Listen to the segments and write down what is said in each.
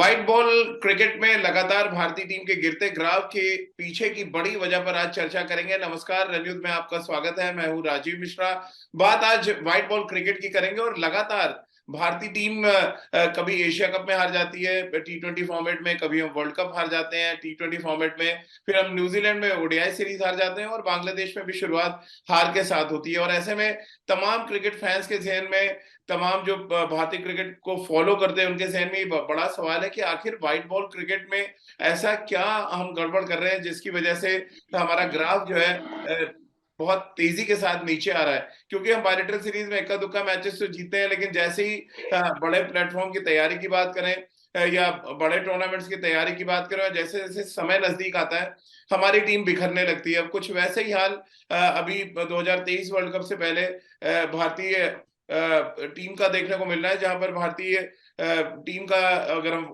White ball cricket में लगातार भारतीय टीम के गिरते ग्राफ के पीछे की बड़ी वजह पर आज चर्चा करेंगे। नमस्कार रजनीत, में आपका स्वागत है। मैं हूं राजीव मिश्रा। बात आज व्हाइट बॉल क्रिकेट की करेंगे और लगातार भारतीय टीम कभी एशिया कप में हार जाती है T20 फॉर्मेट में, कभी हम वर्ल्ड कप हार जाते हैं T20 फॉर्मेट में, फिर हम न्यूजीलैंड में ओडीआई सीरीज हार जाते हैं और बांग्लादेश में भी शुरुआत हार के साथ होती है। और ऐसे में तमाम क्रिकेट फैंस के जहन में, तमाम जो भारतीय क्रिकेट को फॉलो करते हैं उनके जहन में ये बड़ा सवाल है कि आखिर व्हाइट बॉल क्रिकेट में ऐसा क्या हम गड़बड़ कर रहे हैं जिसकी वजह से हमारा ग्राफ जो है बहुत तेजी के साथ नीचे आ रहा है। क्योंकि हम बायलेटरल सीरीज में इक्का दुक्का मैचेस तो जीते हैं, लेकिन जैसे ही बड़े प्लेटफॉर्म की तैयारी की बात करें या बड़े टूर्नामेंट्स की तैयारी की बात करें, जैसे जैसे समय नजदीक आता है हमारी टीम बिखरने लगती है। अब कुछ वैसे ही हाल अभी 2023 वर्ल्ड कप से पहले भारतीय टीम का देखने को मिल रहा है, जहां पर भारतीय टीम का अगर हम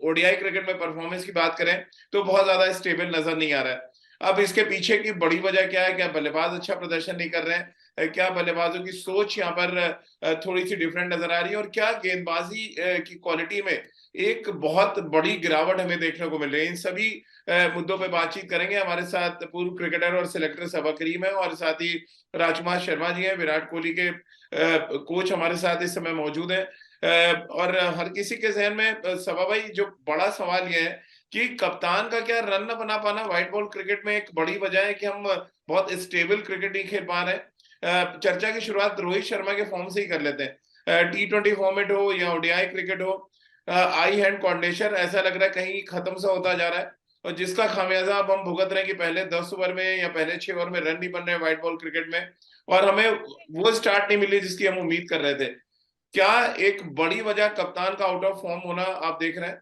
ओडीआई क्रिकेट में परफॉर्मेंस की बात करें तो बहुत ज्यादा स्टेबल नजर नहीं आ रहा है। अब इसके पीछे की बड़ी वजह क्या है? क्या बल्लेबाज अच्छा प्रदर्शन नहीं कर रहे हैं? क्या बल्लेबाजों की सोच यहाँ पर थोड़ी सी डिफरेंट नजर आ रही है? और क्या गेंदबाजी की क्वालिटी में एक बहुत बड़ी गिरावट हमें देखने को मिल रही है? इन सभी मुद्दों पे बातचीत करेंगे। हमारे साथ पूर्व क्रिकेटर और सिलेक्टर सबा करीम है और साथ ही राजकुमार शर्मा जी हैं, विराट कोहली के कोच हमारे साथ इस समय मौजूद है। और हर किसी के जहन में सबा भाई, जो बड़ा सवाल ये है कि कप्तान का क्या रन न बना पाना व्हाइट बॉल क्रिकेट में एक बड़ी वजह है कि हम बहुत स्टेबल क्रिकेट नहीं खेल पा रहे हैं। चर्चा की शुरुआत रोहित शर्मा के फॉर्म से ही कर लेते हैं। T20 फॉर्मेट हो या ओडीआई क्रिकेट हो, आई हैंड कोऑर्डिनेशन ऐसा लग रहा है कहीं खत्म सा होता जा रहा है, और जिसका खामियाजा अब हम भुगत रहे हैं कि पहले 10 ओवर में या पहले 6 ओवर में रन नहीं बन रहे व्हाइट बॉल क्रिकेट में, और हमें वो स्टार्ट नहीं मिली जिसकी हम उम्मीद कर रहे थे। क्या एक बड़ी वजह कप्तान का आउट ऑफ फॉर्म होना आप देख रहे हैं?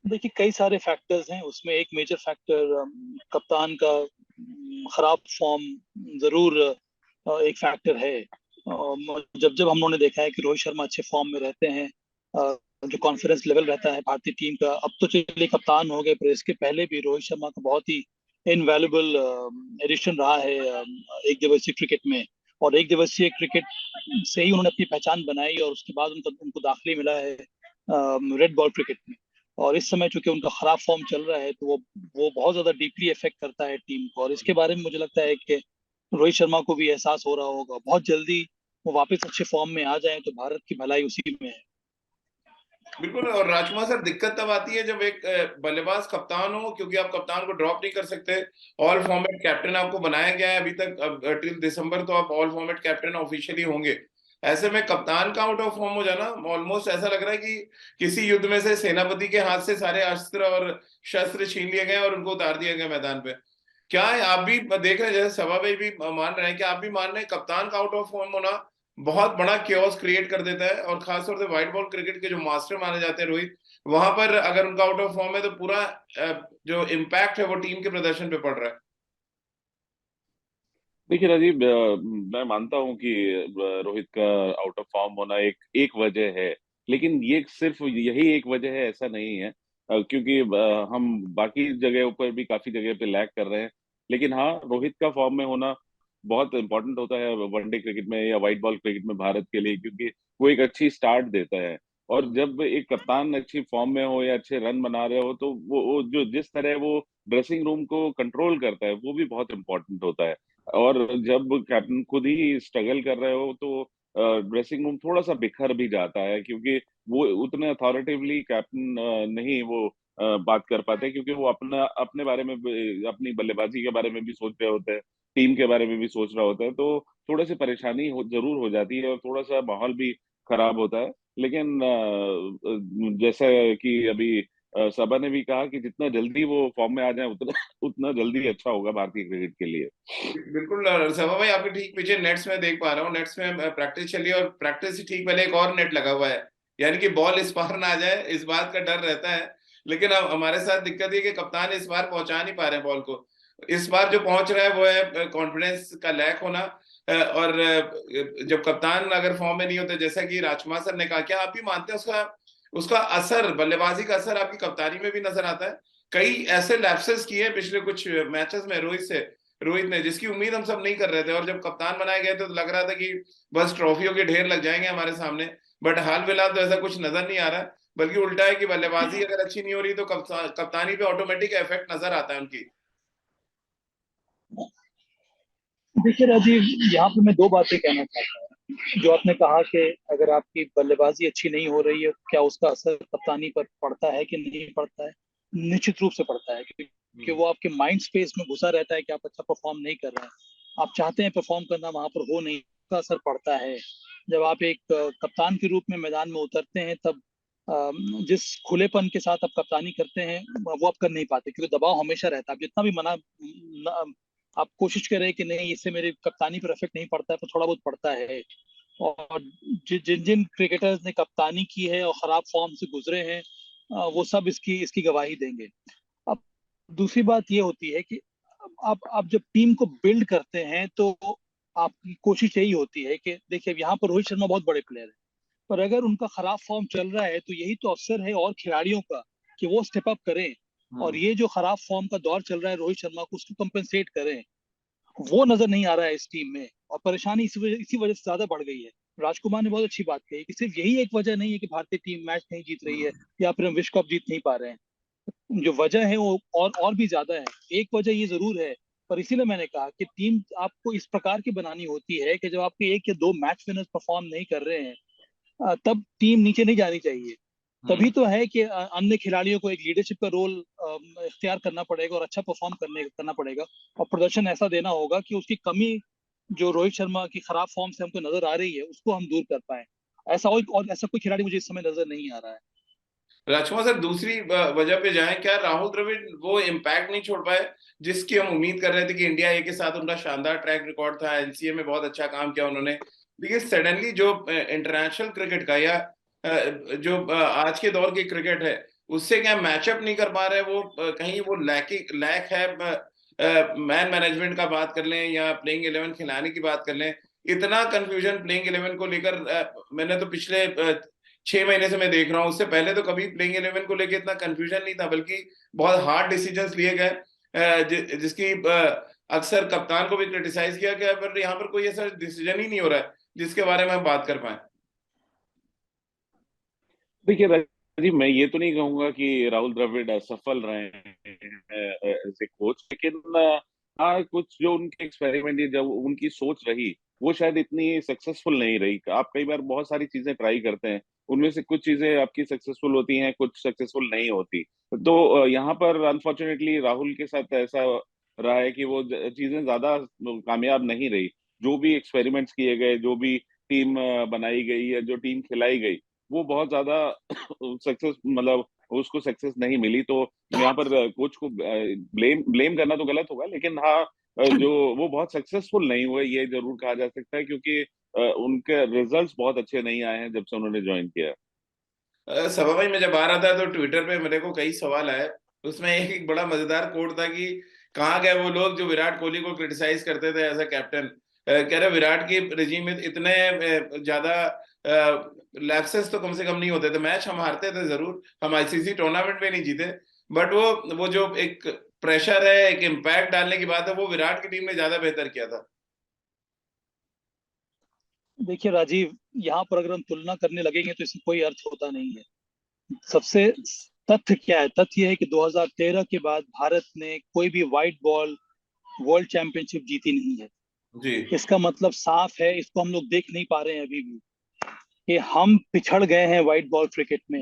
देखिए, कई सारे फैक्टर्स हैं उसमें। एक मेजर फैक्टर कप्तान का खराब फॉर्म जरूर एक फैक्टर है। जब जब हम लोगों ने देखा है कि रोहित शर्मा अच्छे फॉर्म में रहते हैं, जो कॉन्फिडेंस लेवल रहता है भारतीय टीम का, अब तो चलिए कप्तान हो गए, पर इसके पहले भी रोहित शर्मा का बहुत ही इनवैल्यूबल एडिशन रहा है एक दिवसीय क्रिकेट में। और एक दिवसीय क्रिकेट से ही उन्होंने अपनी पहचान बनाई और उसके बाद उनको दाखिले मिला है रेड बॉल क्रिकेट में। और इस समय चूंकि उनका खराब फॉर्म चल रहा है तो वो बहुत ज्यादा डीपली इफेक्ट करता है टीम को। और इसके बारे में मुझे लगता है कि रोहित शर्मा को भी एहसास हो रहा होगा। बहुत जल्दी वो वापस अच्छे फॉर्म में आ जाए तो भारत की भलाई उसी में है। बिल्कुल। और राजकुमार सर, दिक्कत तब आती है जब एक बल्लेबाज कप्तान हो, क्योंकि आप कप्तान को ड्रॉप नहीं कर सकते। ऑल फॉर्मेट कैप्टन आपको बनाया गया है अभी तक, अब टिल दिसंबर तो आप ऑल फॉर्मेट कैप्टन ऑफिशियली होंगे। ऐसे में कप्तान का आउट ऑफ फॉर्म हो जाना, ऑलमोस्ट ऐसा लग रहा है कि किसी युद्ध में से सेनापति के हाथ से सारे अस्त्र और शस्त्र छीन लिए गए और उनको उतार दिया गया मैदान पे। क्या है, आप भी देख रहे हैं, जैसे सभा भाई भी मान रहे हैं, कि आप भी मान रहे हैं कप्तान का आउट ऑफ फॉर्म होना बहुत बड़ा क्योस क्रिएट कर देता है? और खासतौर से व्हाइट बॉल क्रिकेट के जो मास्टर माने जाते हैं रोहित, वहां पर अगर उनका आउट ऑफ फॉर्म है तो पूरा जो इम्पैक्ट है वो टीम के प्रदर्शन पे पड़ रहा है। देखिए राजीव, मैं मानता हूं कि रोहित का आउट ऑफ फॉर्म होना एक एक वजह है। लेकिन ये सिर्फ यही एक वजह है ऐसा नहीं है। क्योंकि हम बाकी जगहों पर भी काफी जगह पे लैग कर रहे हैं। लेकिन हाँ, रोहित का फॉर्म में होना बहुत इंपॉर्टेंट होता है वनडे क्रिकेट में या व्हाइट बॉल क्रिकेट में भारत के लिए, क्योंकि वो एक अच्छी स्टार्ट देता है। और जब एक कप्तान अच्छी फॉर्म में हो या अच्छे रन बना रहे हो तो वो जो जिस तरह वो ड्रेसिंग रूम को कंट्रोल करता है वो भी बहुत इंपॉर्टेंट होता है। और जब कैप्टन खुद ही स्ट्रगल कर रहे हो तो ड्रेसिंग रूम थोड़ा सा बिखर भी जाता है, क्योंकि वो उतने अथॉरिटेटिवली कैप्टन नहीं वो बात कर पाते, क्योंकि वो अपना अपने बारे में अपनी बल्लेबाजी के बारे में भी सोच रहे होते हैं, टीम के बारे में भी सोच रहा होता है। तो थोड़ी सी परेशानी जरूर हो जाती है और थोड़ा सा माहौल भी खराब होता है। लेकिन जैसा कि अभी सबा ने भी कहा कि जितना जल्दी वो फॉर्म में आ जाए उतना उतना जल्दी अच्छा होगा भारतीय क्रिकेट के लिए। बिल्कुल सभा भाई, आपके ठीक पीछे नेट्स में देख पा रहा हूँ, नेट्स में प्रैक्टिस चली है और प्रैक्टिस से ठीक पहले एक और नेट लगा हुआ है, यानी कि बॉल इस बार ना आ जाए, इस बात का डर रहता है। लेकिन अब हमारे साथ दिक्कत ये कि कप्तान इस बार पहुंचा नहीं पा रहे हैं बॉल को। इस बार जो पहुंच रहा है वो है कॉन्फिडेंस का लैक होना। और जब कप्तान अगर फॉर्म में नहीं होते, जैसा कि राजकुमार सर ने कहा, क्या आप भी मानते हैं उसका उसका असर, बल्लेबाजी का असर आपकी कप्तानी में भी नजर आता है? कई ऐसे लैप्सेस किए पिछले कुछ मैचेस में रोहित ने, जिसकी उम्मीद हम सब नहीं कर रहे थे, और जब कप्तान बनाए गए थे तो लग रहा था कि बस ट्रॉफियों के ढेर लग जाएंगे हमारे सामने। बट हाल फिलहाल तो ऐसा कुछ नजर नहीं आ रहा है। बल्कि उल्टा है कि बल्लेबाजी अगर अच्छी नहीं हो रही तो कप्तानी पे ऑटोमेटिक इफेक्ट नजर आता है उनकी। देखिए राजीव, यहाँ पे मैं दो बातें कहना चाहता हूँ। जो आपने कहा कि अगर आपकी बल्लेबाजी अच्छी नहीं हो रही है, क्या उसका असर कप्तानी पर पड़ता है कि नहीं पड़ता है? निश्चित रूप से पड़ता है, क्योंकि वो आपके माइंड स्पेस में घुसा रहता है कि आप अच्छा परफॉर्म नहीं कर रहे हैं। आप चाहते हैं परफॉर्म करना, वहां पर हो नहीं, का असर पड़ता है। जब आप एक कप्तान के रूप में मैदान में उतरते हैं, तब जिस खुलेपन के साथ आप कप्तानी करते हैं वो आप कर नहीं पाते, क्योंकि दबाव हमेशा रहता है। आप जितना भी आप कोशिश करें कि नहीं, इससे मेरी कप्तानी पर इफेक्ट नहीं पड़ता है, पर थोड़ा बहुत पड़ता है। और जिन जिन क्रिकेटर्स ने कप्तानी की है और खराब फॉर्म से गुजरे हैं, वो सब इसकी इसकी गवाही देंगे। अब दूसरी बात ये होती है कि आप जब टीम को बिल्ड करते हैं, तो आपकी कोशिश यही होती है कि देखिए, यहाँ पर रोहित शर्मा बहुत बड़े प्लेयर है, पर अगर उनका खराब फॉर्म चल रहा है तो यही तो अवसर है और खिलाड़ियों का कि वो स्टेप अप करें, और ये जो खराब फॉर्म का दौर चल रहा है रोहित शर्मा को, उसको कंपेंसेट करें। वो नजर नहीं आ रहा है इस टीम में, और परेशानी इसी वजह से ज्यादा बढ़ गई है। राजकुमार ने बहुत अच्छी बात कही कि सिर्फ यही एक वजह नहीं है कि भारतीय टीम मैच नहीं जीत रही है या फिर हम विश्व कप जीत नहीं पा रहे हैं। जो वजह है वो और भी ज्यादा है। एक वजह ये जरूर है, पर इसीलिए मैंने कहा कि टीम आपको इस प्रकार की बनानी होती है कि जब आपके एक या दो मैच विनर्स परफॉर्म नहीं कर रहे हैं, तब टीम नीचे नहीं जानी चाहिए। तभी तो है कि अन्य खिलाड़ियों को एक लीडरशिप का रोल इख्तियार करना पड़ेगा और अच्छा परफॉर्म करना पड़ेगा, और प्रदर्शन ऐसा देना होगा कि उसकी कमी जो रोहित शर्मा की खराब फॉर्म से हमको नजर आ रही है, उसको हम दूर कर पाए। ऐसा कोई खिलाड़ी मुझे इस समय नजर नहीं आ रहा है। राजकुमार सर, दूसरी वजह पे जाएं, क्या राहुल द्रविड़ वो इम्पैक्ट नहीं छोड़ पाए जिसकी हम उम्मीद कर रहे थे? कि इंडिया ए के साथ उनका शानदार ट्रैक रिकॉर्ड था, एनसीए में बहुत अच्छा काम किया उन्होंने, लेकिन सडनली जो इंटरनेशनल क्रिकेट का या जो आज के दौर की क्रिकेट है उससे क्या मैचअप नहीं कर पा रहे वो? कहीं वो लैक है? मैन मैनेजमेंट का बात कर लें या प्लेइंग 11 खिलाने की बात कर लें, इतना कंफ्यूजन प्लेइंग 11 को लेकर मैंने तो पिछले 6 महीने से मैं देख रहा हूँ। उससे पहले तो कभी प्लेइंग 11 को लेकर इतना कंफ्यूजन नहीं था, बल्कि बहुत हार्ड डिसीजंस लिए गए, जिसकी अक्सर कप्तान को भी क्रिटिसाइज किया गया, पर यहाँ पर कोई ऐसा डिसीजन ही नहीं हो रहा है जिसके बारे में हम बात कर पाए। देखिए राजीव, मैं ये तो नहीं कहूंगा कि राहुल द्रविड़ असफल रहे हैं एज ए कोच, लेकिन हाँ, कुछ जो उनके एक्सपेरिमेंट, जब उनकी सोच रही, वो शायद इतनी सक्सेसफुल नहीं रही। आप कई बार बहुत सारी चीजें ट्राई करते हैं, उनमें से कुछ चीजें आपकी सक्सेसफुल होती हैं, कुछ सक्सेसफुल नहीं होती। तो यहाँ पर अनफॉर्चुनेटली राहुल के साथ ऐसा रहा है कि वो चीजें ज्यादा कामयाब नहीं रही। जो भी एक्सपेरिमेंट्स किए गए, जो भी टीम बनाई गई या जो टीम खिलाई गई, वो बहुत ज्यादा सक्सेस, मतलब उसको सक्सेस नहीं मिली। तो यहाँ पर कोच को ब्लेम ब्लेम करना तो गलत होगा, लेकिन हाँ, जो वो बहुत सक्सेसफुल नहीं हुए ये जरूर कहा जा सकता है, क्योंकि उनके रिजल्ट्स बहुत अच्छे नहीं आए हैं जब से उन्होंने ज्वाइन किया है। सभा भाई, मैं जब आ रहा था तो ट्विटर पे मेरे को कई सवाल आए। उसमें एक बड़ा मजेदार कोट था कि कहाँ गए वो लोग जो विराट कोहली को क्रिटिसाइज करते थे एज अ कैप्टन। कह रहे विराट की रिजीम में इतने ज्यादा लैप्सेस तो कम से कम नहीं होते थे। मैच हम हारते थे जरूर, हम आईसीसी टूर्नामेंट में नहीं जीते, बट वो जो एक प्रेशर है, एक इम्पैक्ट डालने की बात है, वो विराट की टीम ने ज्यादा बेहतर किया था। देखिए राजीव, यहाँ पर अगर हम तुलना करने लगेंगे तो इसमें कोई अर्थ होता नहीं है। सबसे तथ्य क्या है? तथ्य ये है कि 2013 के बाद भारत ने कोई भी व्हाइट बॉल वर्ल्ड चैंपियनशिप जीती नहीं है। जी। इसका मतलब साफ है, इसको हम लोग देख नहीं पा रहे हैं अभी भी, कि हम पिछड़ गए हैं व्हाइट बॉल क्रिकेट में।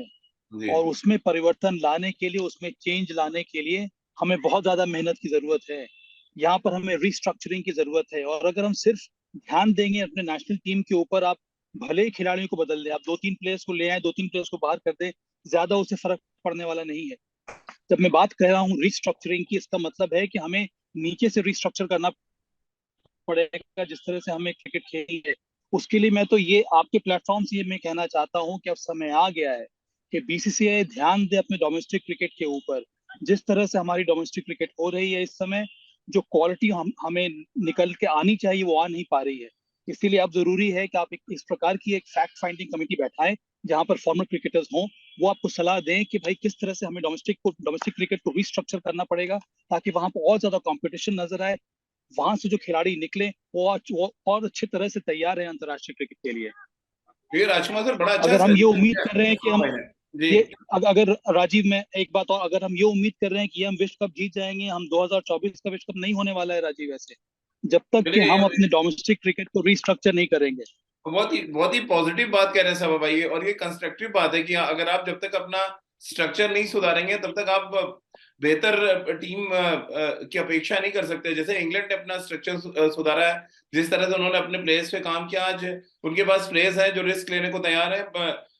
जी। और उसमें परिवर्तन लाने के लिए, उसमें चेंज लाने के लिए हमें बहुत ज्यादा मेहनत की जरूरत है। यहाँ पर हमें रिस्ट्रक्चरिंग की जरूरत है। और अगर हम सिर्फ ध्यान देंगे अपने नेशनल टीम के ऊपर, आप भले ही खिलाड़ियों को बदल दें, आप दो तीन प्लेयर्स को ले आए, दो तीन प्लेयर्स को बाहर कर दें, ज्यादा उससे फर्क पड़ने वाला नहीं है। जब मैं बात कर रहा हूँ रिस्ट्रक्चरिंग की, इसका मतलब है कि हमें नीचे से रिस्ट्रक्चर करना पड़ेगा। जिस तरह से हमें क्रिकेट खेलनी है, उसके लिए मैं तो ये आपके प्लेटफॉर्म से ये मैं कहना चाहता हूँ कि अब समय आ गया है कि बीसीसीआई ध्यान दे अपने डोमेस्टिक क्रिकेट के ऊपर। जिस तरह से हमारी डोमेस्टिक क्रिकेट हो रही है इस समय, जो क्वालिटी हमें निकल के आनी चाहिए वो आ नहीं पा रही है। इसीलिए अब जरूरी है कि आप इस प्रकार की एक फैक्ट फाइंडिंग कमेटी बैठाएं, जहां पर फॉर्मर क्रिकेटर्स हों, वो आपको सलाह दें कि भाई किस तरह से हमें डोमेस्टिक क्रिकेट को रिस्ट्रक्चर करना पड़ेगा, ताकि वहां पर और ज्यादा कंपटीशन नजर आए, वहां से जो खिलाड़ी निकले वो और अच्छी तरह से तैयार है अंतर्राष्ट्रीय क्रिकेट के लिए। ये राजकुमार सर बड़ा अच्छा अगर हम ये सजेशन उम्मीद दिया कर रहे हैं कि सभा हम भाई ने। जी ये अगर राजीव, में एक बात और, अगर हम ये उम्मीद कर रहे हैं कि हम विश्व कप जीत जाएंगे, हम 2024 का विश्व कप नहीं होने वाला है राजीव ऐसे, जब तक कि चलिए, हम अपने डोमेस्टिक क्रिकेट को रिस्ट्रक्चर नहीं करेंगे। बहुत ही पॉजिटिव बात कह रहे हैं सब भाई, और ये कंस्ट्रक्टिव बात है कि अगर आप जब तक अपना स्ट्रक्चर नहीं सुधारेंगे तब तक आप बेहतर टीम की अपेक्षा नहीं कर सकते। जैसे इंग्लैंड ने अपना स्ट्रक्चर सुधारा है, जिस तरह से उन्होंने अपने प्लेयर्स पे काम किया, आज उनके पास प्लेयर्स हैं जो रिस्क लेने को तैयार है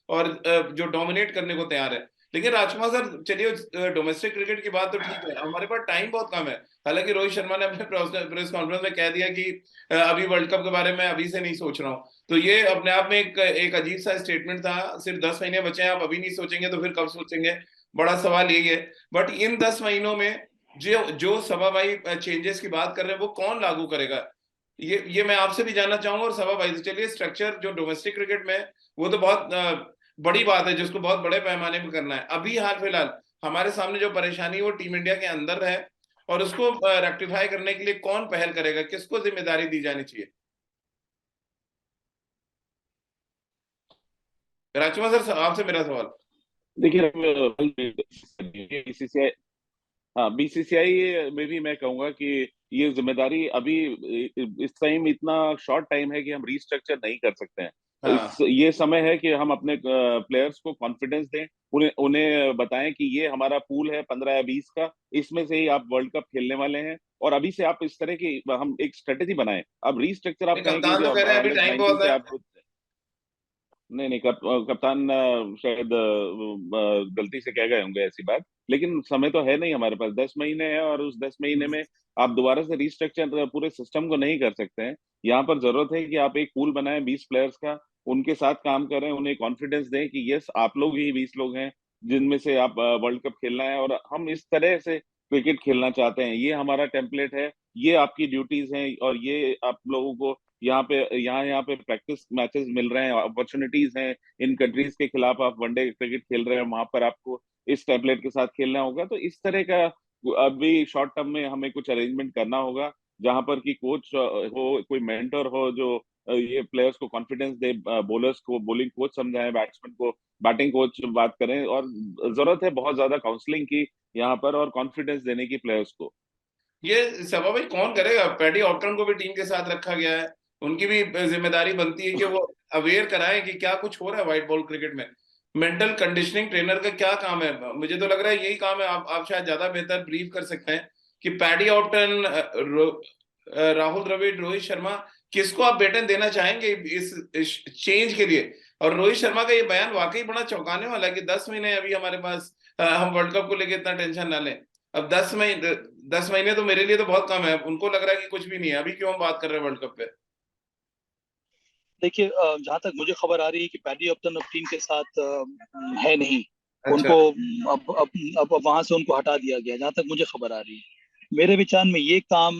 और जो डोमिनेट करने को तैयार है। लेकिन राजकुमार सर, चलिए डोमेस्टिक क्रिकेट की बात तो ठीक है, हमारे पास टाइम बहुत कम है। हालांकि रोहित शर्मा ने अपने प्रेस कॉन्फ्रेंस में कह दिया कि अभी वर्ल्ड कप के बारे में अभी से नहीं सोच रहा हूँ, तो ये अपने आप में एक अजीब सा स्टेटमेंट था। सिर्फ 10 महीने बचे हैं, आप अभी नहीं सोचेंगे तो फिर कब सोचेंगे? बड़ा सवाल यही है। बट इन 10 महीनों में जो जो सभा भाई चेंजेस की बात कर रहे हैं, वो कौन लागू करेगा? ये मैं आपसे भी जानना चाहूंगा। और सभा भाई से, चलिए स्ट्रक्चर जो डोमेस्टिक क्रिकेट में है, वो तो बहुत बड़ी बात है जिसको बहुत बड़े पैमाने पर करना है। अभी हाल फिलहाल हमारे सामने जो परेशानी है वो टीम इंडिया के अंदर है, और उसको रेक्टिफाई करने के लिए कौन पहल करेगा, किसको जिम्मेदारी दी जानी चाहिए? राजकुमार सर, आपसे मेरा सवाल। देखिए, बीसीसीआई, हाँ बीसीसीआई में भी मैं कहूंगा कि ये जिम्मेदारी अभी इस टाइम इतना शॉर्ट टाइम है कि हम रिस्ट्रक्चर नहीं कर सकते हैं। हाँ, ये समय है कि हम अपने प्लेयर्स को कॉन्फिडेंस दें, उन्हें उन्हें बताएं कि ये हमारा पूल है 15 या 20 का, इसमें से ही आप वर्ल्ड कप खेलने वाले हैं, और अभी से आप इस तरह की हम एक स्ट्रेटेजी बनाएं। अब रिस्ट्रक्चर आप नहीं, कहेंगे कप्तान कि तो कह अब रहे हैं अभी अंडर टाइम 19 बहुत से है। आप, नहीं नहीं, कप्तान शायद गलती से कह गए होंगे ऐसी बात, लेकिन समय तो है नहीं हमारे पास, 10 महीने हैं, और उस 10 महीने में आप दोबारा से रिस्ट्रक्चर पूरे सिस्टम को नहीं कर सकते हैं। यहाँ पर जरूरत है कि आप एक पूल बनाएं 20 प्लेयर्स का, उनके साथ काम करें, उन्हें कॉन्फिडेंस दें कि यस, आप लोग ही 20 लोग हैं जिनमें से आप वर्ल्ड कप खेलना है, और हम इस तरह से क्रिकेट खेलना चाहते हैं, ये हमारा टेम्पलेट है, ये आपकी ड्यूटीज हैं, और ये आप लोगों को यहाँ पे प्रैक्टिस मैचेस मिल रहे हैं, अपॉर्चुनिटीज हैं, इन कंट्रीज के खिलाफ आप वनडे क्रिकेट खेल रहे हैं, वहां पर आपको इस टेम्पलेट के साथ खेलना होगा। तो इस तरह का अभी शॉर्ट टर्म में हमें कुछ अरेंजमेंट करना होगा, जहां पर कि कोच हो, कोई मेंटर हो जो ये प्लेयर्स को कॉन्फिडेंस दे, बॉलर्स को बॉलिंग कोच समझाएं, बैट्समैन को बैटिंग कोच बात करें, और जरूरत है बहुत ज्यादा काउंसलिंग की यहाँ पर, और कॉन्फिडेंस देने की प्लेयर्स को। ये सभा भाई कौन करेगा? पैडी ऑप्टन को भी टीम के साथ रखा गया है, उनकी भी जिम्मेदारी बनती है कि वो अवेयर कराएं कि क्या कुछ हो रहा है व्हाइट बॉल क्रिकेट में। मेंटल कंडीशनिंग ट्रेनर का क्या काम है? मुझे तो लग रहा है यही काम है। आप शायद ज्यादा बेहतर ब्रीफ कर सकते हैं कि पैडी ऑप्टन, राहुल द्रविड़, रोहित शर्मा, किसको आप बेटन देना चाहेंगे इस चेंज के लिए? और रोहित शर्मा का ये बयान वाकई बड़ा चौंकाने वाला है कि 10 महीने अभी हमारे पास, हम वर्ल्ड कप को लेकर इतना टेंशन ना लें। अब 10 महीने तो मेरे लिए तो बहुत कम है, उनको लग रहा है कि कुछ भी नहीं है, अभी क्यों हम बात कर रहे हैं वर्ल्ड कप पे? देखिए, जहां तक मुझे खबर आ रही है कि पैडी अपटन अब टीम के साथ है नहीं। अच्छा। उनको अब वहां से उनको हटा दिया गया, जहां तक मुझे खबर आ रही है। मेरे विचार में ये काम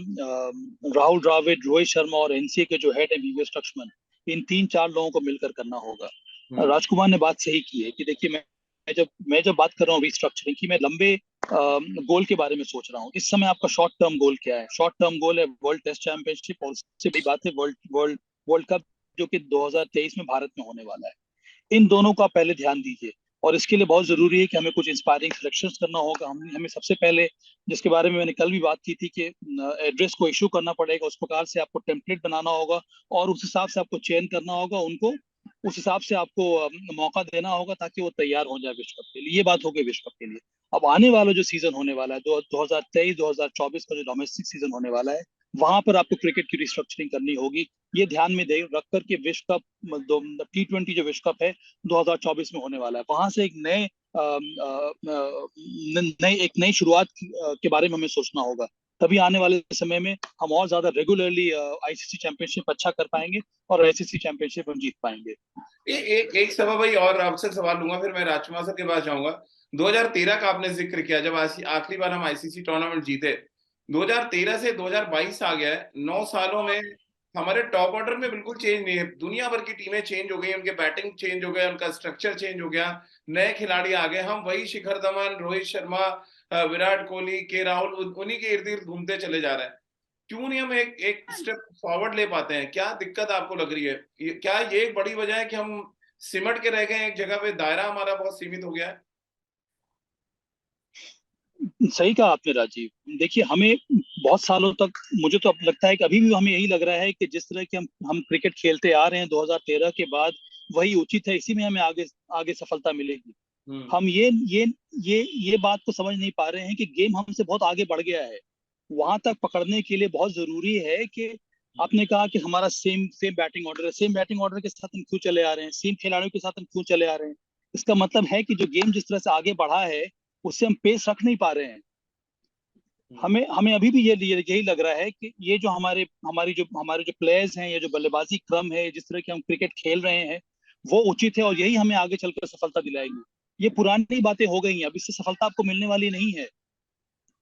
राहुल द्रविड़, रोहित शर्मा और एनसीए के जो हेड है वीवीएस लक्ष्मण, इन 3-4 लोगों को मिलकर करना होगा। हम्म। राजकुमार ने बात सही की है कि देखिए, मैं जब बात कर रहा हूँ रिस्ट्रक्चरिंग की, मैं लंबे गोल के बारे में सोच रहा हूँ। इस समय आपका शॉर्ट टर्म गोल क्या है? शॉर्ट टर्म गोल है वर्ल्ड टेस्ट चैंपियनशिप, और उससे बड़ी बात है वर्ल्ड वर्ल्ड वर्ल्ड कप, जो कि 2023 में भारत में होने वाला है। इन दोनों का पहले ध्यान दीजिए, और इसके लिए बहुत जरूरी है कि हमें कुछ इंस्पायरिंग सिलेक्शंस करना होगा। हमें सबसे पहले, जिसके बारे में मैंने कल भी बात की थी, कि एड्रेस को इशू करना पड़ेगा, उस प्रकार से आपको टेम्पलेट बनाना होगा, और उस हिसाब से आपको चयन करना होगा उनको, उस हिसाब से आपको मौका देना होगा, ताकि वो तैयार हो जाए विश्व कप के लिए। ये बात हो गई विश्व कप के लिए। अब आने वाला जो सीजन होने वाला है, 2023-2024 का जो डोमेस्टिक सीजन होने वाला है, वहां पर आपको क्रिकेट की रिस्ट्रक्चरिंग करनी होगी। ये ध्यान में दे रख कर के विश्व कप, T20 जो विश्व कप है 2024 में होने वाला है, वहां से एक नई शुरुआत के बारे में हमें सोचना होगा। तभी आने वाले समय में हम और ज्यादा रेगुलरली आईसीसी चैंपियनशिप अच्छा कर पाएंगे, और आईसीसी चैंपियनशिप हम जीत पाएंगे। एक सवाल भाई और आपसे सवाल लूंगा, फिर मैं राजकुमार सर के पास जाऊंगा। 2013 का आपने जिक्र किया, जब आखिरी बार हम आईसीसी टूर्नामेंट जीते। 2013 से 2022 आ गया है, 9 सालों में हमारे टॉप ऑर्डर में बिल्कुल चेंज नहीं है। दुनिया भर की टीमें चेंज हो गई, उनके बैटिंग चेंज हो गया, उनका स्ट्रक्चर चेंज हो गया, नए खिलाड़ी आ गए, हम वही शिखर धवन, रोहित शर्मा, विराट कोहली, के राहुल, उन्हीं के इर्द गिर्द घूमते चले जा रहे हैं। क्यों नहीं हम एक एक स्टेप फॉरवर्ड ले पाते हैं? क्या दिक्कत आपको लग रही है? क्या ये एक बड़ी वजह है कि हम सिमट के रह गए हैं एक जगह पे, दायरा हमारा बहुत सीमित हो गया है। सही कहा आपने राजीव। देखिए, हमें बहुत सालों तक, मुझे तो अब लगता है कि अभी भी हमें यही लग रहा है कि जिस तरह की हम क्रिकेट खेलते आ रहे हैं 2013 के बाद, वही उचित है, इसी में हमें आगे आगे सफलता मिलेगी। हम ये बात को समझ नहीं पा रहे हैं कि गेम हमसे बहुत आगे बढ़ गया है। वहां तक पकड़ने के लिए बहुत जरूरी है कि आपने कहा कि हमारा सेम सेम बैटिंग ऑर्डर है, सेम बैटिंग ऑर्डर के साथ हम क्यों चले आ रहे हैं, सेम खिलाड़ियों के साथ हम क्यों चले आ रहे हैं। इसका मतलब है कि जो गेम जिस तरह से आगे बढ़ा है, उससे हम पेस रख नहीं पा रहे हैं। हमें हमें अभी भी यही लग रहा है कि ये जो हमारे जो प्लेयर्स हैं, ये जो बल्लेबाजी क्रम है, जिस तरह की हम क्रिकेट खेल रहे हैं, वो उचित है और यही हमें आगे चलकर सफलता दिलाएगी। ये पुरानी बातें हो गई हैं, अब इससे सफलता आपको मिलने वाली नहीं है।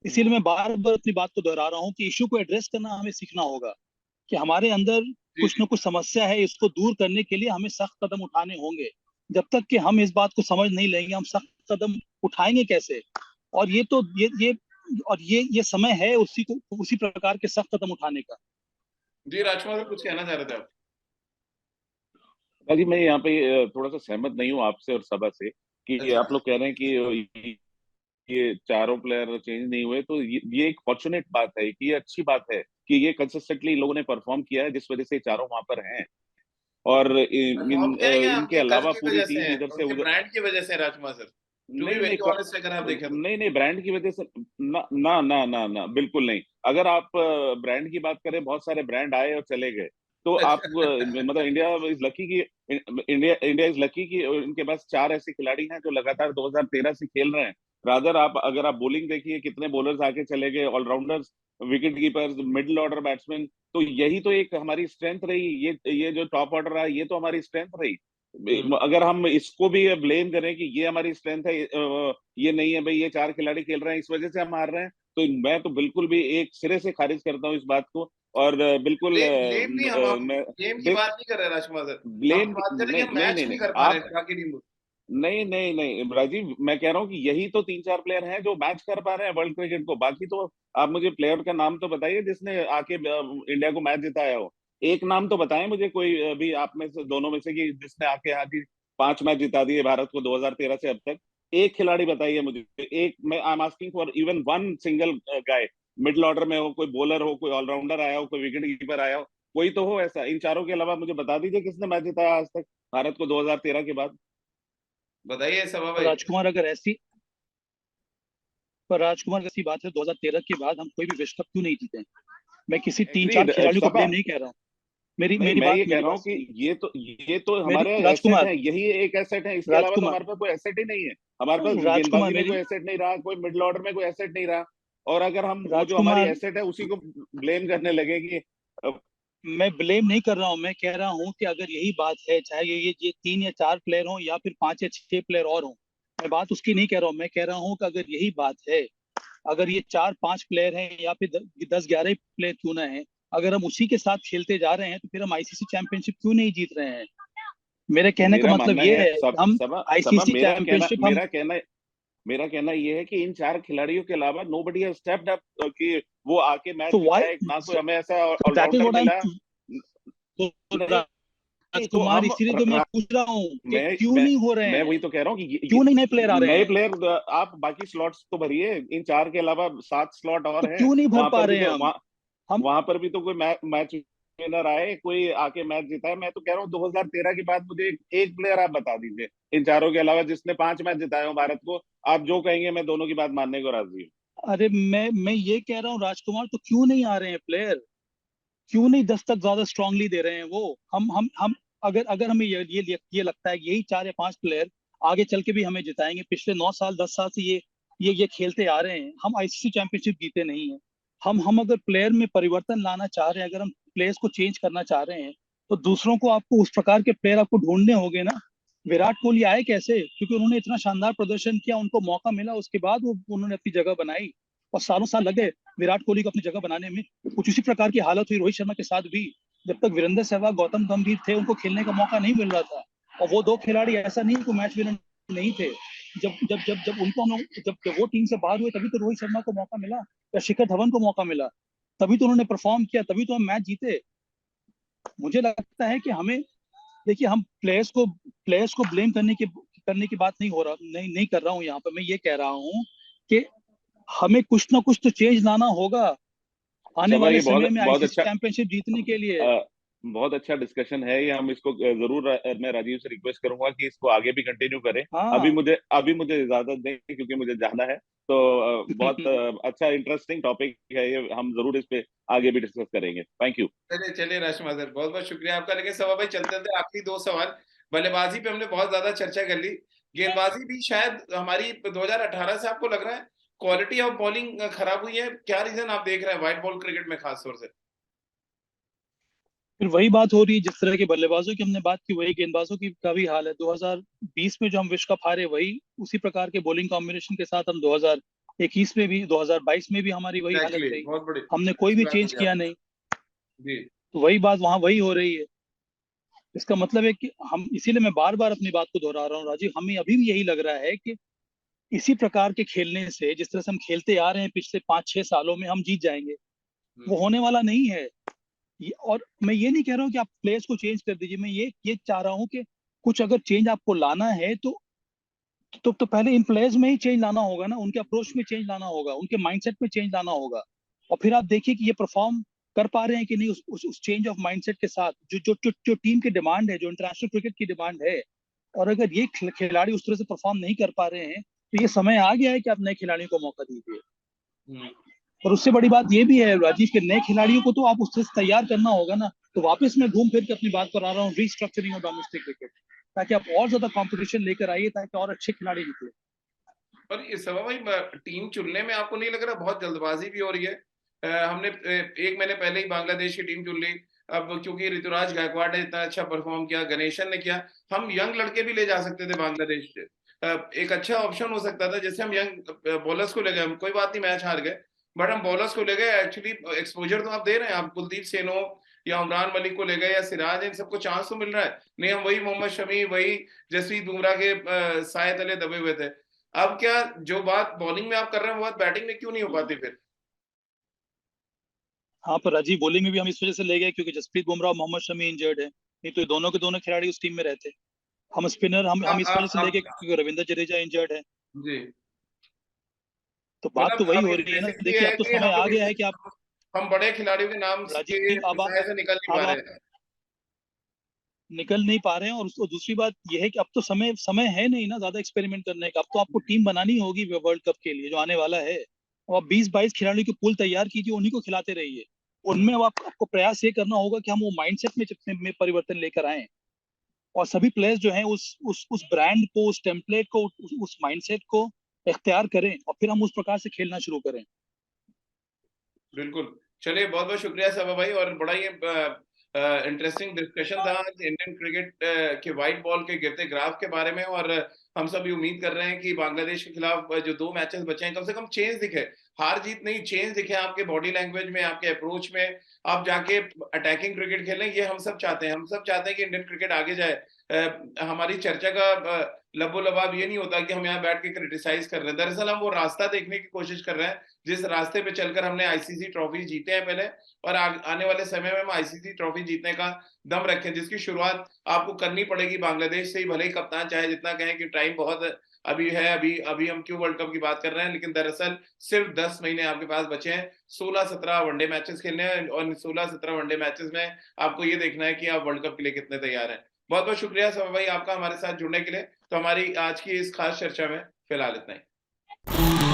इसीलिए मैं बार बार अपनी बात को दोहरा रहा हूँ कि इशू को एड्रेस करना हमें सीखना होगा, कि हमारे अंदर जी कुछ जी। न कुछ समस्या है, इसको दूर करने के लिए हमें सख्त कदम उठाने होंगे। जब तक कि हम इस बात को समझ नहीं लेंगे, हम सख्त कदम उठाएंगे कैसे। और ये समय है उसी प्रकार के सख्त कदम उठाने का। जी राजकुमार सर, कुछ कहना चाह रहे थे आप? जी मैं यहाँ पे थोड़ा सा सहमत नहीं हूँ आपसे और सभा से कि अच्छा। आप लोग कह रहे हैं कि ये चारों प्लेयर चेंज नहीं हुए, तो ये एक फॉर्चुनेट बात है, कि ये अच्छी बात है कि ये कंसिस्टेंटली लोगों ने परफॉर्म किया है, जिस वजह से चारों वहां पर हैं। और परफॉर्म क्या है या इनके आपके कद अलावा की पूरी वजह से टीम है, इधर से उनके उधर। ब्रांड की वजह से है राजकुमार सर? टू बी नहीं नहीं वेरी ऑनेस्ट, अगर आप देखें तो। नहीं नहीं, ब्रांड की वजह से ना ना ना ना ना, बिल्कुल नहीं। अगर आप ब्रांड की बात करें, बहुत सारे ब्रांड आए और चले गए। तो आप अच्छा। मतलब इंडिया इज लकी कि इंडिया इज लकी कि इनके पास चार ऐसे खिलाड़ी हैं जो लगातार 2013 से खेल रहे हैं। रादर आप अगर आप बॉलिंग देखिए, कितने बॉलर्स आके चले गए, allrounders, wicket keepers, middle order batsman. तो यही तो एक हमारी स्ट्रेंथ रही। ये जो टॉप ऑर्डर रहा, ये तो हमारी स्ट्रेंथ रही। हम्म। अगर हम इसको भी ब्लेम करें कि ये हमारी स्ट्रेंथ है, ये नहीं है भाई, ये चार खिलाड़ी खेल रहे हैं, इस वजह से हम हार रहे हैं, तो मैं तो बिल्कुल भी एक सिरे से खारिज करता हूँ इस बात को। और बिल्कुल ब्लेम ब्लेम नहीं, हम मैं गेम की बात नहीं कर रहे राजकुमार सर। हम ब्लेम बात कर रहे हैं कि नहीं हम नहीं मैच नहीं नहीं नहीं कर पा रहे आप हैं बाकी टीम। नहीं नहीं नहीं राजीव, मैं कह रहा हूँ कि यही तो तीन चार प्लेयर हैं जो मैच कर पा रहे हैं वर्ल्ड क्रिकेट को। बाकी तो आप मुझे प्लेयर का नाम तो बताइए जिसने आके इंडिया को मैच जिताया हो। एक नाम तो बताएं मुझे कोई, अभी आप में से, दोनों में से, कि जिसने आके यहाँ की 5 मैच जिता दिए भारत को 2013 से अब तक। एक खिलाड़ी बताइए मुझे, एक। मैं I am asking for even one single guy. Middle order में हो, कोई बॉलर हो, कोई ऑलराउंडर आया हो, कोई विकेट कीपर आया हो, कोई तो हो ऐसा। इन चारों के अलावा मुझे बता दीजिए किसने मैच जिताया आज तक भारत को 2013 के बाद। बताइए सभा और भाई। राजकुमार, अगर ऐसी पर राजकुमार ऐसी बात है, 2013 के बाद हम कोई भी विश्व कप क्यों नहीं जीते हैं? मैं किसी तीन चार एग्रीड खिलाड़ियों को सबा। ब्लेम नहीं कह रहा हूँ। मेरी नहीं, मेरी मैं बात ये कह मेरी रहा बात हूँ कि सुनिए। ये तो मेरी हमारे एसेट राजकुमार है, यही एक एसेट है। इसके अलावा तो राजकुमार हमारे पास कोई एसेट ही नहीं है। हमारे पास राजकुमार गेंदबाजी में मेरी कोई एसेट नहीं रहा, कोई मिडिल ऑर्डर में कोई एसेट नहीं रहा। और अगर हम वो जो हमारी राजकुमार एसेट है उसी को ब्लेम करने लगे कि मैं ब्लेम नहीं कर रहा हूँ। मैं कह रहा हूँ कि अगर यही बात है, चाहे ये 3 या 4 प्लेयर हों या फिर 5 या 6 प्लेयर और हों, मैं बात उसकी नहीं कह रहा हूँ। मैं कह रहा हूँ कि अगर यही बात है, अगर ये 4-5 प्लेयर हैं या फिर 10-11 प्लेयर क्यों ना है, अगर हम उसी के साथ खेलते जा रहे हैं, तो फिर हम आईसीसी चैंपियनशिप क्यों नहीं जीत रहे हैं? मेरे कहने का मेरा मतलब मानना ये है, है सब हम सभा सभा आईसीसी चैंपियनशिप हम मेरा कहना ये है कि इन चार खिलाड़ियों के अलावा नोबडी हैज स्टेप्ड अप कि वो आके मैच तो वाई जिताए। ना कोई हमें ऐसा that is all rounder what I मिला। एम नहीं नहीं, तो राजकुमार, हम इसीलिए तो मैं पूछ रहा हूँ कि मैं क्यों मैं नहीं हो रहे मैं हैं, वही तो कह रहा हूँ कि क्यों नहीं नए प्लेयर आ रहे नए हैं, प्लेयर, आप बाकी स्लॉट्स तो भरिए। इन चार के अलावा 7 स्लॉट तो और हैं। क्यों नहीं भर वहां पा पर भी रहे हैं तो हम हम वहां पर भी तो कोई मैच विनर आए, कोई आके मैच जिताए। मैं तो कह रहा हूँ 2013 के बाद मुझे एक प्लेयर आप बता दीजिए इन चारों के अलावा जिसने 5 मैच जिताए हो भारत को। आप जो कहेंगे मैं दोनों की बात मानने को राजी हूँ। अरे मैं ये कह रहा हूँ राजकुमार, तो क्यों नहीं आ रहे हैं प्लेयर? क्यों नहीं दस्तक ज्यादा स्ट्रांगली दे रहे हैं वो? हम अगर अगर हमें ये लगता है कि यही 4 या 5 प्लेयर आगे चल के भी हमें जिताएंगे, पिछले 9 साल 10 साल से ये खेलते आ रहे हैं, हम आईसीसी चैंपियनशिप जीते नहीं है। हम अगर प्लेयर में परिवर्तन लाना चाह रहे हैं, अगर हम प्लेयर्स को चेंज करना चाह रहे हैं, तो दूसरों को आपको उस प्रकार के प्लेयर आपको ढूंढने होंगे ना। विराट कोहली आए कैसे? क्योंकि उन्होंने इतना शानदार प्रदर्शन किया, उनको मौका मिला, उसके बाद वो उन्होंने अपनी जगह बनाई। और सालों साल लगे विराट कोहली को अपनी जगह बनाने में। कुछ इसी प्रकार की हालत हुई रोहित शर्मा के साथ भी। जब तक वीरेंद्र सहवाग, गौतम गंभीर थे, उनको खेलने का मौका नहीं मिल रहा था। और वो दो खिलाड़ी ऐसा नहीं को मैच विनर नहीं थे। जब जब जब जब उनको हम जब वो टीम से बाहर हुए, तभी तो रोहित शर्मा को मौका मिला या शिखर धवन को मौका मिला। तभी तो उन्होंने परफॉर्म किया, तभी तो हम मैच जीते। मुझे लगता है कि हमें देखिए, हम प्लेयर्स को ब्लेम करने की बात नहीं कर रहा हूँ यहाँ पर। मैं ये कह रहा हूँ कि हमें कुछ ना कुछ तो चेंज लाना होगा आने शर्मा, वाले ये समय बहुत में बहुत आईसीसी अच्छा चैंपियनशिप जीतने के लिए। बहुत अच्छा डिस्कशन है ये। हम इसको जरूर मैं राजीव से रिक्वेस्ट करूंगा कि इसको आगे भी कंटिन्यू करें। हाँ। अभी मुझे इजाजत दें क्योंकि मुझे जाना है। तो बहुत अच्छा इंटरेस्टिंग टॉपिक है ये। हम जरूर इस पे आगे भी डिस्कस करेंगे। Thank you. चलिए चलिए राजकुमार सर, बहुत बहुत शुक्रिया आपका। लेकिन सवा भाई चलते चलते आखिरी दो सवाल। बल्लेबाजी पे हमने बहुत ज्यादा चर्चा कर ली, गेंदबाजी भी शायद हमारी 2018 से आपको लग रहा है क्वालिटी ऑफ बॉलिंग खराब हुई है? क्या रीजन आप देख रहे हैं व्हाइट बॉल क्रिकेट में खास तौर से? फिर वही बात हो रही है, जिस तरह के बल्लेबाजों की हमने बात की वही गेंदबाजों की का भी हाल है। 2020 में जो हम विश्व कप हारे, वही उसी प्रकार के बॉलिंग कॉम्बिनेशन के साथ हम 2021 में भी, 2022 में भी हमारी वही हालत एग्जैक्टली, रही। बहुत बड़ी हमने कोई अच्छी भी बात चेंज बोली किया आपने। नहीं। जी। तो वही बात वहां वही हो रही है। इसका मतलब है कि हम, इसीलिए मैं बार बार अपनी बात को दोहरा रहा हूँ राजीव, हमें अभी भी यही लग रहा है कि इसी प्रकार के खेलने से, जिस तरह से हम खेलते आ रहे हैं पिछले 5-6 सालों में, हम जीत जाएंगे। वो होने वाला नहीं है। और मैं ये नहीं कह रहा हूँ कि आप प्लेयर्स को चेंज कर दीजिए। मैं ये चाह रहा हूँ कि कुछ अगर चेंज आपको लाना है तो पहले इन प्लेयर्स में ही चेंज लाना होगा ना, उनके अप्रोच में चेंज लाना होगा, उनके माइंडसेट में चेंज लाना होगा। और फिर आप देखिए कि ये परफॉर्म कर पा रहे हैं कि नहीं उस चेंज ऑफ माइंडसेट के साथ, जो टीम की डिमांड है, जो इंटरनेशनल क्रिकेट की डिमांड है। और अगर ये खिलाड़ी उस तरह से परफॉर्म नहीं कर पा रहे हैं, तो ये समय आ गया है कि आप नए खिलाड़ियों को मौका दीजिए। हम्म। और उससे बड़ी बात ये भी है राजीव के, नए खिलाड़ियों को तो आप उससे तैयार करना होगा ना। तो वापस मैं घूम फिर के अपनी बात पर आ रहा हूँ, रीस्ट्रक्चरिंग ऑफ डोमेस्टिक क्रिकेट, ताकि आप और ज्यादा कंपटीशन लेकर आइए, ताकि और अच्छे खिलाड़ी निकले। और ये सवा भाई टीम चुनने में आपको नहीं लग रहा बहुत जल्दबाजी भी हो रही है? हमने एक महीने पहले ही बांग्लादेश की टीम चुन ली। अब क्योंकि ऋतुराज गायकवाड़ ने इतना अच्छा परफॉर्म किया, गणेशन ने किया, हम यंग लड़के भी ले जा सकते थे बांग्लादेश से। एक अच्छा ऑप्शन हो सकता था। जैसे हम यंग बॉलर्स को ले गए, हम कोई बात नहीं मैच हार गए, बट हम बॉलर्स को ले गए, एक्चुअली एक्सपोजर तो आप दे रहे हैं। आप कुलदीप सेनो या उमरान मलिक को ले गए या सिराज, इन सबको चांस तो मिल रहा है। नहीं, हम वही मोहम्मद शमी, वही जसप्रीत बुमराह के साय तले दबे हुए थे। अब क्या जो बात बॉलिंग में आप कर रहे हैं वो बात बैटिंग में क्यों नहीं हो पाती फिर? हाँ, पर राजीव, बॉलिंग में भी हम इस वजह से ले गए क्योंकि जसप्रीत बुमराह और मोहम्मद शमी इंजर्ड है। नहीं तो ये दोनों के दोनों खिलाड़ी उस टीम में रहते। हम स्पिनर हम इस वजह से ले गए आप क्योंकि रविंद्र जडेजा इंजर्ड है। जी, तो बात तो मतलब वही अब हो ये रही है ना। बेसिकली देखिए, है अब तो कि समय आ गया है कि आप, हम बड़े खिलाड़ियों के नाम के राजीव, साए से निकल नहीं पा अब रहे आप हैं। निकल नहीं पा रहे हैं। और दूसरी बात यह है कि अब तो समय समय है नहीं ना ज्यादा एक्सपेरिमेंट करने का। अब तो आपको टीम बनानी होगी वर्ल्ड कप के लिए जो आने वाला है। और आप 20-22 खिलाड़ियों की पूल तैयार कीजिए, उन्हीं को खिलाते रहिए। उनमें अब आपको प्रयास ये करना होगा कि हम वो माइंडसेट में परिवर्तन लेकर आए। और सभी प्लेयर्स जो हैं उस ब्रांड को, उस टेम्पलेट को, उस माइंडसेट को इख्तियार करें, और फिर हम उस प्रकार से खेलना शुरू करें। बिल्कुल। चलिए, बहुत बहुत शुक्रिया सबा भाई, और बड़ा ही इंटरेस्टिंग डिस्कशन था आज इंडियन क्रिकेट के व्हाइट बॉल के गिरते ग्राफ के बारे में। और हम सभी उम्मीद कर रहे हैं कि बांग्लादेश के खिलाफ जो 2 मैचेस बचे हैं, कम से कम चेंज दिखे, हार जीत नहीं, चेंज दिखे आपके बॉडी लैंग्वेज में, आपके अप्रोच में। आप जाके अटैकिंग क्रिकेट खेलें, ये हम सब चाहते हैं। हम सब चाहते हैं कि इंडियन क्रिकेट आगे जाए। हमारी चर्चा का लबो लबाब ये नहीं होता कि हम यहाँ बैठ के क्रिटिसाइज कर रहे हैं। दरअसल हम वो रास्ता देखने की कोशिश कर रहे हैं जिस रास्ते पे चलकर हमने आईसीसी ट्रॉफी जीते हैं पहले, और आने वाले समय में हम आईसीसी ट्रॉफी जीतने का दम रखें, जिसकी शुरुआत आपको करनी पड़ेगी बांग्लादेश से ही। भले ही कप्तान चाहे जितना कहें कि टाइम बहुत अभी है, अभी हम क्यों वर्ल्ड कप की बात कर रहे हैं, लेकिन दरअसल सिर्फ 10 महीने आपके पास बचे हैं। 16-17 वनडे मैचेस खेलने हैं, और 16-17 वनडे मैचेस में आपको ये देखना है कि आप वर्ल्ड कप के लिए कितने तैयार हैं। बहुत बहुत शुक्रिया सब भाई आपका हमारे साथ जुड़ने के लिए। तो हमारी आज की इस खास चर्चा में फिलहाल इतना ही।